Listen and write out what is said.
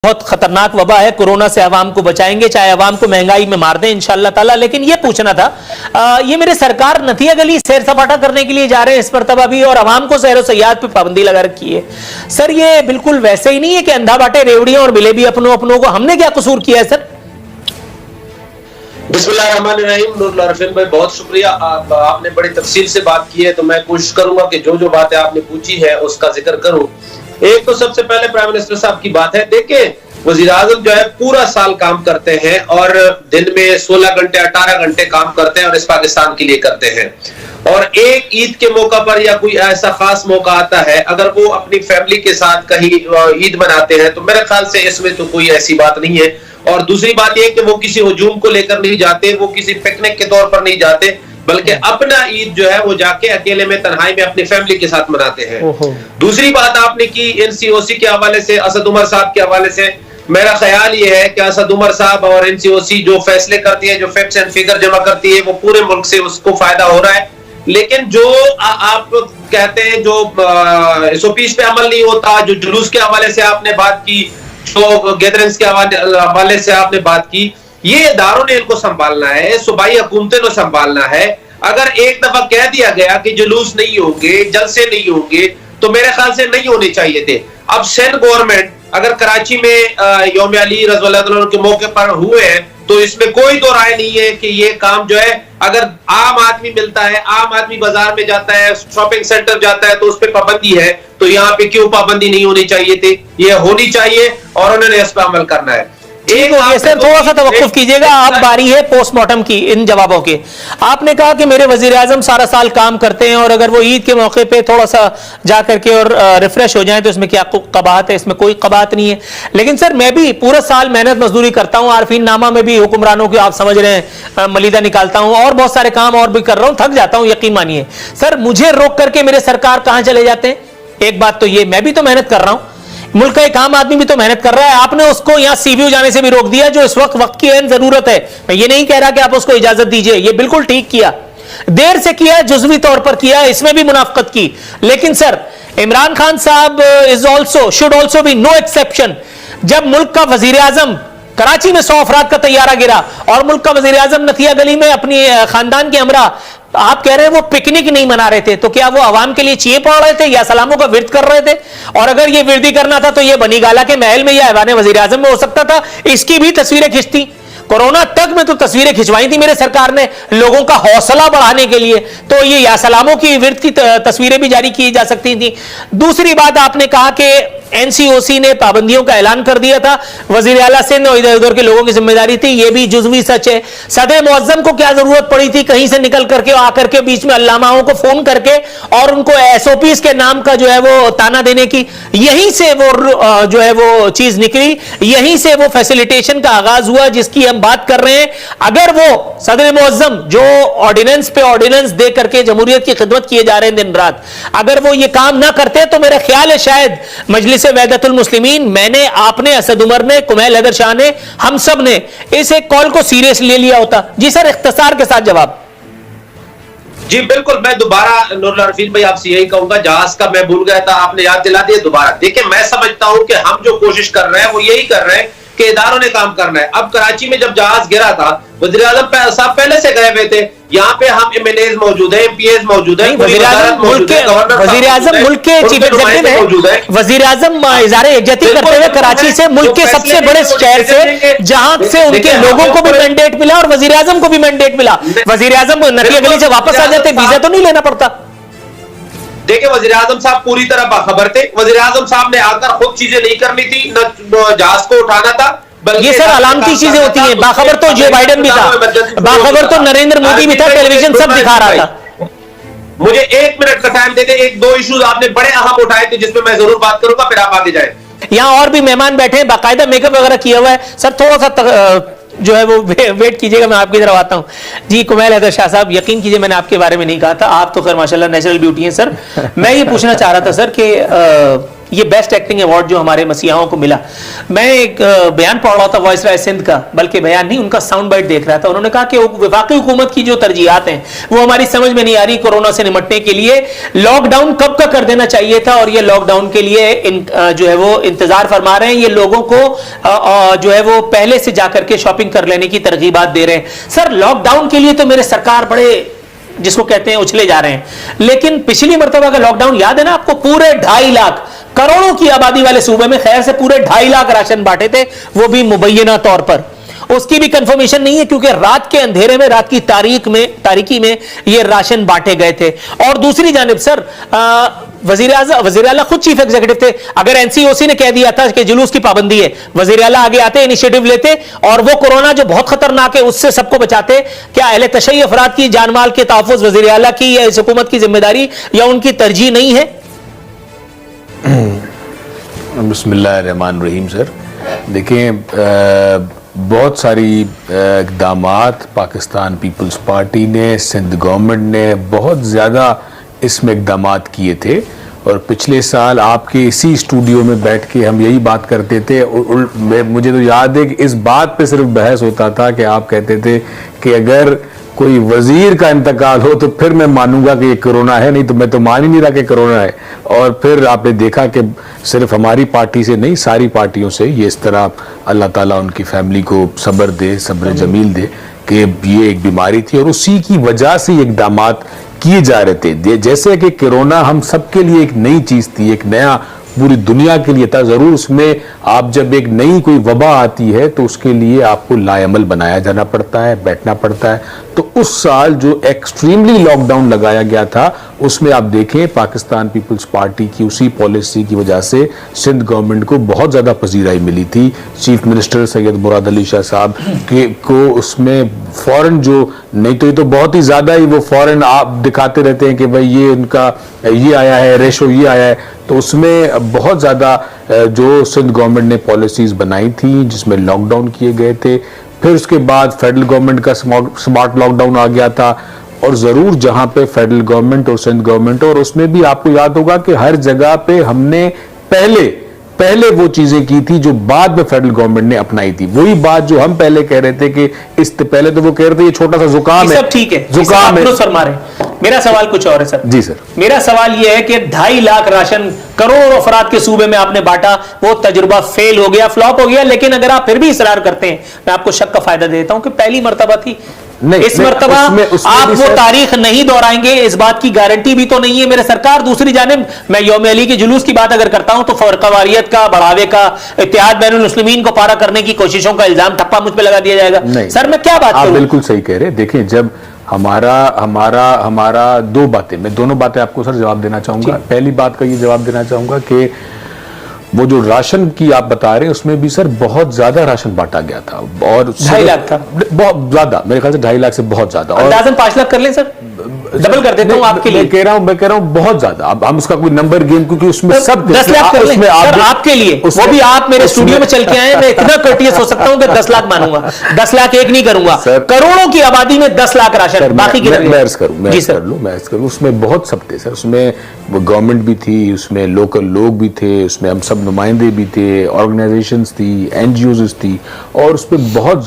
बहुत खतरनाक वबा है। कोरोना से अवाम को बचाएंगे, चाहे अवाम को महंगाई में मार दें इंशाअल्लाह ताला। लेकिन ये पूछना था, ये मेरे सरकार नथिया गली सैर सपाटा करने के लिए जा रहे हैं इस मरतबा भी, और अवाम को सैर सयाहत पे पाबंदी लगा रखी है। सर ये बिल्कुल वैसे ही नहीं है कि अंधा बाटे रेवड़ियां और मिले भी अपनों अपनों को। हमने क्या कसूर किया है सर? बिस्मिल्लाहिर्रहमानिर्रहीम। नूरुल्लाह रफीन भाई, बहुत शुक्रिया। आपने बड़ी तफसील से बात की है, तो मैं कोशिश करूंगा कि जो जो बातें आपने पूछी है उसका जिक्र करूं। एक तो सबसे पहले प्राइम मिनिस्टर साहब की बात है। देखिए, वजीर आजम जो है पूरा साल काम करते हैं और दिन में 16 घंटे 18 घंटे काम करते हैं और इस पाकिस्तान के लिए करते हैं। और एक ईद के मौका पर या कोई ऐसा खास मौका आता है, अगर वो अपनी फैमिली के साथ कहीं ईद मनाते हैं, तो मेरे ख्याल से इसमें तो कोई ऐसी बात नहीं है। और दूसरी बात यह कि वो किसी हुजूम को लेकर नहीं जाते, वो किसी पिकनिक के तौर पर नहीं जाते, बल्कि अपना ईद जो है वो जाके अकेले में तन्हाई में अपनी फैमिली के साथ मनाते हैं। दूसरी बात आपने की एनसीओसी के हवाले से, असद उमर साहब के हवाले से, मेरा ख्याल ये है कि असद उमर साहब और एनसीओसी जो फैसले करती है, जो फैक्ट्स एंड फिगर जमा करती है, वो पूरे मुल्क से उसको फायदा हो रहा है। लेकिन जो आप कहते हैं जो एसओपीज पे अमल नहीं होता, जो जुलूस के हवाले से आपने बात की, जो गैदरिंग्स के हवाले से आपने बात की, ये इदारों ने इनको संभालना है, सूबाई हुकूमतें ने संभालना है। अगर एक दफा कह दिया गया कि जुलूस नहीं होंगे, जलसे नहीं होंगे, तो मेरे ख्याल से नहीं होने चाहिए थे। अब सिंध गवर्नमेंट अगर कराची में यौम अली रज़ियल्लाहु के मौके पर हुए हैं, तो इसमें कोई दो राय नहीं है कि ये काम जो है, अगर आम आदमी मिलता है, आम आदमी बाजार में जाता है, शॉपिंग सेंटर जाता है, तो उस पर पाबंदी है, तो यहाँ पे क्यों पाबंदी नहीं होनी चाहिए थी? ये होनी चाहिए और उन्होंने इस पर अमल करना है। एक सर थोड़ा सा तवक्कुफ कीजिएगा, आप बारी है पोस्टमार्टम की इन जवाबों के। आपने कहा कि मेरे वजीर आजम सारा साल काम करते हैं और अगर वो ईद के मौके पे थोड़ा सा जा करके और रिफ्रेश हो जाए तो इसमें क्या कबात है? इसमें कोई कबात नहीं है। लेकिन सर मैं भी पूरा साल मेहनत मजदूरी करता हूँ, आरफीन नामा में भी हुक्मरानों की आप समझ रहे हैं मलीदा निकालता हूँ और बहुत सारे काम और भी कर रहा हूँ, थक जाता हूँ, यकीन मानिए। सर मुझे रोक करके मेरे सरकार कहाँ चले जाते हैं? एक बात तो ये, मैं भी तो मेहनत कर रहा हूँ, मुल्क का एक आम आदमी भी तो मेहनत कर रहा है। आपने उसको यहां सीबीयू जाने से भी रोक दिया, जो इस वक्त की अहम जरूरत है। मैं ये नहीं कह रहा कि आप उसको इजाजत दीजिए, ये बिल्कुल ठीक किया, देर से किया, जुज़वी तौर पर किया, इसमें भी मुनाफकत की। लेकिन सर इमरान खान साहब is also should also be no exception. जब मुल्क का वजीर आजम कराची में 100 अफराद का तैयारा गिरा और मुल्क का वजीर आजम नथिया गली में अपनी खानदान के हमरा, आप कह रहे हैं वो पिकनिक नहीं मना रहे थे, तो क्या वो आवाम के लिए चीए पढ़ रहे थे या सलामों का विर्द कर रहे थे? और अगर ये विर्दी करना था तो ये बनी गाला के महल में या ऐवान वजीर आजम में हो सकता था। इसकी भी तस्वीरें खिंचती, कोरोना तक में तो तस्वीरें खिंचवाई थी मेरे सरकार ने लोगों का हौसला बढ़ाने के लिए, तो ये या सलामों की विर्द की तस्वीरें भी जारी की जा सकती थी। दूसरी बात, आपने कहा कि एनसीओसी ने पाबंदियों का ऐलान कर दिया था, वजीर आला सिंध और इधर उधर के लोगों की जिम्मेदारी थी, यह भी जुज़वी सच है। सदर मुअज्जम को क्या जरूरत पड़ी थी कहीं से निकल करके आकर के बीच में अल्लामाओं को फोन करके और उनको एसओपीज के नाम का जो है वो ताना देने की? यहीं से वो जो है वो चीज निकली, यहीं से वो फैसिलिटेशन का आगाज हुआ जिसकी हम बात कर रहे हैं। अगर वो सदर मुअज्जम जो ऑर्डिनेंस पे ऑर्डिनेंस दे करके जमहूरियत की खिदमत किए जा रहे हैं दिन रात, अगर वो ये काम ना करते तो मेरा ख्याल है शायद मजलिस वहदतुल मुस्लिमीन, मैंने, आपने, असद उमर ने, कुमैल हैदर शाह ने, हम सब ने इस एक कॉल को सीरियस ले लिया होता। जी सर, इख्तिसार के साथ जवाब। जी बिल्कुल, मैं दोबारा नूरुल्लाह रफीन भाई आपसे यही कहूंगा, जहाज का मैं भूल गया था, आपने याद दिला दिया दोबारा। देखिए, मैं समझता हूं कि हम जो कोशिश कर रहे हैं वो यही कर रहे हैं कि इदारों ने काम करना है। अब कराची में जब जहाज गिरा था, वज़ीर आज़म साहब पहले से गए हुए थे, यहाँ पे हम एमएलएज मौजूद है, एमपीएज मौजूद है, वज़ीर आज़म मुल्क के चीफ एग्जीक्यूटिव है, वज़ीर आज़म इज़हारे यकजहती करते हुए कराची से, मुल्क के सबसे बड़े शहर से, जहां से उनके लोगों को भी मैंडेट मिला और वज़ीर आज़म को भी मैंडेट मिला, वज़ीर आज़म नथिया गली से वापस आ जाते, वीजा तो नहीं लेना पड़ता। देखिए, वज़ीर आज़म साहब पूरी तरह बाखबर थे। वज़ीर आज़म साहब ने आकर खुद चीजें नहीं करनी थी, न जहाज को उठाना था। ये सर अलामती चीजें होती हैं। बाखबर तो जो बाइडेन भी था, बाखबर तो नरेंद्र मोदी भी था, टेलीविजन सब दिखा रहा था। मुझे 1 मिनट का टाइम देते, 1-2 इश्यूज आपने बड़े अहम उठाए थे जिसमें मैं जरूर बात करूंगा, फिर आप आगे जाए। यहाँ और भी मेहमान बैठे हैं, बाकायदा मेकअप वगैरह किया हुआ है। सर थोड़ा सा जो है वो वेट कीजिएगा, मैं आपकी तरफ आता हूँ। जी कुमैल हैदर शाह साहब, यकीन कीजिए मैंने आपके बारे में नहीं कहा था, आप तो खैर माशाल्लाह नेचुरल ब्यूटी हैं। सर मैं ये पूछना चाह रहा था सर कि ये बेस्ट एक्टिंग अवार्ड जो हमारे मसीहाओं को मिला। मैं एक बयान पढ़ रहा था वायसराय सिंध का, बल्कि बयान नहीं, उनका साउंड बाइट देख रहा था। उन्होंने कहा कि वफाकी हुकूमत की जो तरजीहात हैं वो हमारी समझ में नहीं आ रही। कोरोना से निपटने के लिए लॉकडाउन कब का कर देना चाहिए था, और ये लॉकडाउन के लिए जो है वो इंतजार फरमा रहे हैं। ये लोगों को जो है वो पहले से जाकर के शॉपिंग कर लेने की तरगीबात दे रहे हैं। सर लॉकडाउन के लिए तो मेरे सरकार बड़े जिसको कहते हैं उछले जा रहे हैं, लेकिन पिछली मर्तबा का लॉकडाउन याद है ना आपको, पूरे 2.5 लाख करोड़ों की आबादी वाले सूबे में खैर से पूरे 2.5 लाख राशन बांटे थे, वो भी मुबैना तौर पर। उसकी भी कंफर्मेशन नहीं है क्योंकि रात के अंधेरे में, रात की तारीकी में ये राशन बांटे गए थे। और दूसरी जानिब सर वजीर आला खुद चीफ एग्जीक्यूटिव थे। अगर एनसीओसी ने कह दिया था कि जुलूस की पाबंदी है, वजीर आला आगे आते, इनिशिएटिव लेते और वो कोरोना जो बहुत खतरनाक है उससे सबको बचाते। क्या अहले तशय्युफ़ अफराद की जान माल के तहफ़्फ़ुज़ वजीर आला की या इस हुकूमत की जिम्मेदारी या उनकी तरजीह नहीं है? बिस्मिल्लाहिर्रहमानिर्रहीम। सर देखिए, बहुत सारी इक़दामात पाकिस्तान पीपल्स पार्टी ने, सिंध गवर्नमेंट ने बहुत ज़्यादा इसमें इक़दामात किए थे। और पिछले साल आपके इसी स्टूडियो में बैठ के हम यही बात करते थे। मुझे तो याद है कि इस बात पे सिर्फ बहस होता था कि आप कहते थे कि अगर कोई वजीर का इंतकाल हो तो फिर मैं मानूंगा कि ये कोरोना है, नहीं तो मैं तो मान ही नहीं रहा कि कोरोना है। और फिर आपने देखा कि सिर्फ हमारी पार्टी से नहीं, सारी पार्टियों से ये इस तरह अल्लाह ताला उनकी फैमिली को सब्र दे, सब्र जमील दे कि ये एक बीमारी थी और उसी की वजह से ये इक़दामात किए जा रहे थे। जैसे कि कोरोना हम सबके लिए एक नई चीज थी, एक नया पूरी दुनिया के लिए था। जरूर उसमें आप जब एक नई कोई वबा आती है तो उसके लिए आपको लाएमल बनाया जाना पड़ता है, बैठना पड़ता है। तो उस साल जो एक्सट्रीमली लॉकडाउन लगाया गया था उसमें आप देखें पाकिस्तान पीपल्स पार्टी की उसी पॉलिसी की वजह से सिंध गवर्नमेंट को बहुत ज़्यादा पजीराई मिली थी। चीफ मिनिस्टर सैयद मुराद अली शाह साहब को उसमें फौरन जो, नहीं तो ये तो बहुत ही ज़्यादा ही वो फौरन आप दिखाते रहते हैं कि भाई ये उनका ये आया है, रेशो ये आया है। तो उसमें बहुत ज़्यादा जो सिंध गवर्नमेंट ने पॉलिसीज़ बनाई थी जिसमें लॉकडाउन किए गए थे। फिर उसके बाद फेडरल गवर्नमेंट का स्मार्ट लॉकडाउन आ गया था। और ज़रूर जहां पे फेडरल गवर्नमेंट और सिंध गवर्नमेंट, और उसमें भी आपको याद होगा कि हर जगह पे हमने पहले वो चीजें की थी जो बाद में फेडरल गवर्नमेंट ने अपनाई थी। वही बात जो हम पहले कह रहे थे कि पहले तो वो कह रहे थे ये छोटा सा जुकाम है, सब ठीक है, जुकाम है। मेरा सवाल कुछ और है सर। जी सर, मेरा सवाल यह है कि 2.5 लाख राशन करोड़ों अफराद के सूबे में आपने बांटा, वो तजुर्बा फेल हो गया, फ्लॉप हो गया। लेकिन अगर आप फिर भी इसरार करते हैं, मैं आपको शक का फायदा देता हूं कि पहली मर्तबा थी, इस मर्तबा आप वो तारीख नहीं दोहराएंगे, इस बात की गारंटी भी तो नहीं है मेरे सरकार। दूसरी जानिब मैं यौम अली के जुलूस की बात अगर करता हूं तो फरकवारियत का बढ़ावे का, इत्तेहाद बैनुल मुस्लिमीन को पारा करने की कोशिशों का इल्जाम ठप्पा मुझ पे लगा दिया जाएगा। सर मैं क्या बात करूं? बिल्कुल सही कह रहे। देखिए, जब हमारा दो बातें, मैं दोनों बातें आपको सर जवाब देना चाहूंगा। पहली बात का ये जवाब देना चाहूंगा कि वो जो राशन की आप बता रहे हैं उसमें भी सर बहुत ज्यादा राशन बांटा गया था। और 2.5 लाख था, बहुत ज्यादा, मेरे ख्याल से 2.5 लाख से बहुत ज्यादा। अंदाजन 5 लाख कर लें सर, डबल कर देता हूं आपके लिए। मैं कह रहा हूं बहुत ज्यादा। अब हम उसका कोई नंबर गेम, क्योंकि उसमें सब 10 लाख कर लें सर आपके लिए, वो भी आप मेरे स्टूडियो में चल के आए। मैं इतना कर्टियस हो सकता हूं कि 10 लाख मानूंगा, 10 लाख एक नहीं करूंगा। करोड़ों की आबादी में 10 लाख राशन, बाकी मैं करूं। उसमें बहुत सब थे सर, उसमें गवर्नमेंट भी थी, उसमें लोकल लोग भी थे, उसमें हम सब नुमाइंदे भी थे, ऑर्गेनाइजेशंस थी, एनजीओज थी, और उसमें बहुत